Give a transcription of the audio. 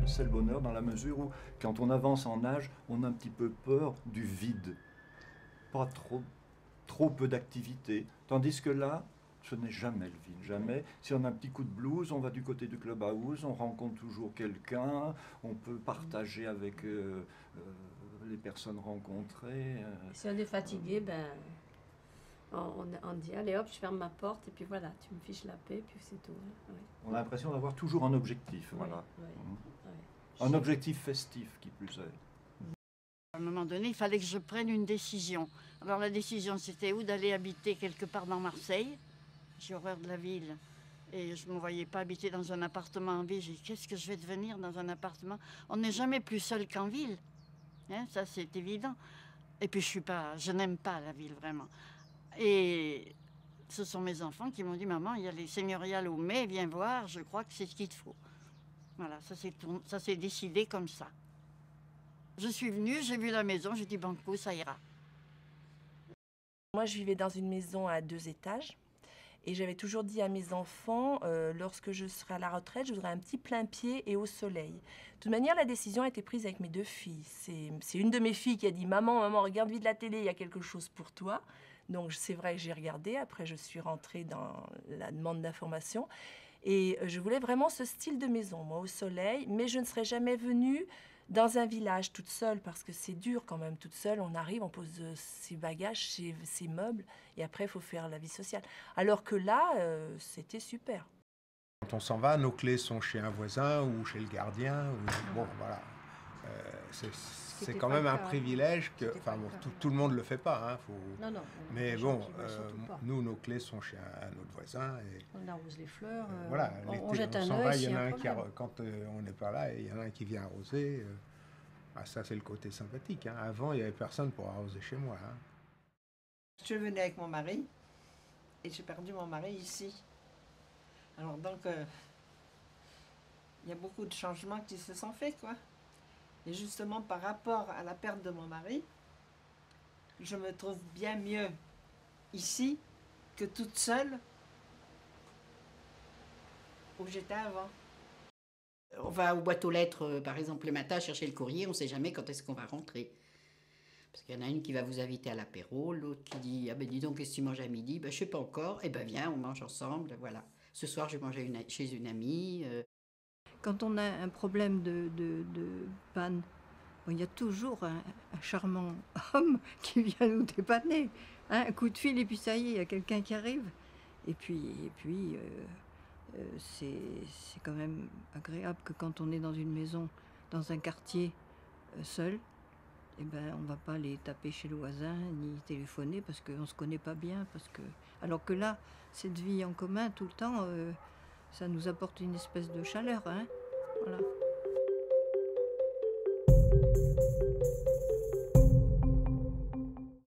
C'est le bonheur dans la mesure où, quand on avance en âge, on a un petit peu peur du vide. Pas trop peu d'activité. Tandis que là, ce n'est jamais le vide, jamais. Si on a un petit coup de blues, on va du côté du clubhouse, on rencontre toujours quelqu'un, on peut partager avec les personnes rencontrées. Si on est fatigué, ben, on dit allez hop, je ferme ma porte et puis voilà, tu me fiches la paix, puis c'est tout. Hein. Ouais. On a l'impression d'avoir toujours un objectif, voilà. Ouais, Un objectif festif qui plus est. À un moment donné, il fallait que je prenne une décision. Alors la décision, c'était où d'aller habiter quelque part dans Marseille. J'ai horreur de la ville. Et je ne me voyais pas habiter dans un appartement en ville. J'ai dit, qu'est-ce que je vais devenir dans un appartement? On n'est jamais plus seul qu'en ville. Hein, ça, c'est évident. Et puis, je n'aime pas la ville, vraiment. Et ce sont mes enfants qui m'ont dit, maman, il y a les seigneuriales au mai, viens voir, je crois que c'est ce qu'il te faut. Voilà, ça s'est décidé comme ça. Je suis venue, j'ai vu la maison, j'ai dit banco, ça ira. Moi, je vivais dans une maison à 2 étages et j'avais toujours dit à mes enfants, lorsque je serai à la retraite, je voudrais un petit plein-pied et au soleil. De toute manière, la décision a été prise avec mes 2 filles. C'est une de mes filles qui a dit « Maman, regarde vite la télé, il y a quelque chose pour toi ». Donc c'est vrai que j'ai regardé, après je suis rentrée dans la demande d'information. Et je voulais vraiment ce style de maison, moi, au soleil, mais je ne serais jamais venue dans un village toute seule, parce que c'est dur quand même, toute seule. On arrive, on pose ses bagages, ses meubles, et après, il faut faire la vie sociale. Alors que là, c'était super. Quand on s'en va, nos clés sont chez un voisin ou chez le gardien. Bon, voilà. C'est quand même un privilège que, enfin, bon, tout le monde ne le fait pas. Hein, Non, mais bon, nous, nos clés sont chez un autre voisin. Et, on arrose les fleurs, voilà, on jette un s'en œil. Va, il y en a un qui, quand on n'est pas là, il y en a un qui vient arroser. Ça, c'est le côté sympathique. Hein. Avant, il n'y avait personne pour arroser chez moi. Hein. Je venais avec mon mari et j'ai perdu mon mari ici. Alors donc, il y a beaucoup de changements qui se sont faits, quoi. Et justement, par rapport à la perte de mon mari, je me trouve bien mieux ici que toute seule où j'étais avant. On va aux boîtes aux lettres, par exemple, le matin, chercher le courrier, on ne sait jamais quand est-ce qu'on va rentrer. Parce qu'il y en a une qui va vous inviter à l'apéro, l'autre qui dit « Ah ben dis donc, qu'est-ce que tu manges à midi ?»« Ben je sais pas encore. »« Eh ben viens, on mange ensemble, voilà. Ce soir, je vais manger chez une amie. » Quand on a un problème de panne, bon, il y a toujours un charmant homme qui vient nous dépanner. Hein, un coup de fil et puis ça y est, il y a quelqu'un qui arrive. Et puis c'est quand même agréable que quand on est dans une maison, dans un quartier seul, eh ben, on ne va pas aller taper chez le voisin ni téléphoner parce qu'on ne se connaît pas bien. Alors que là, cette vie en commun tout le temps, ça nous apporte une espèce de chaleur. Hein, voilà.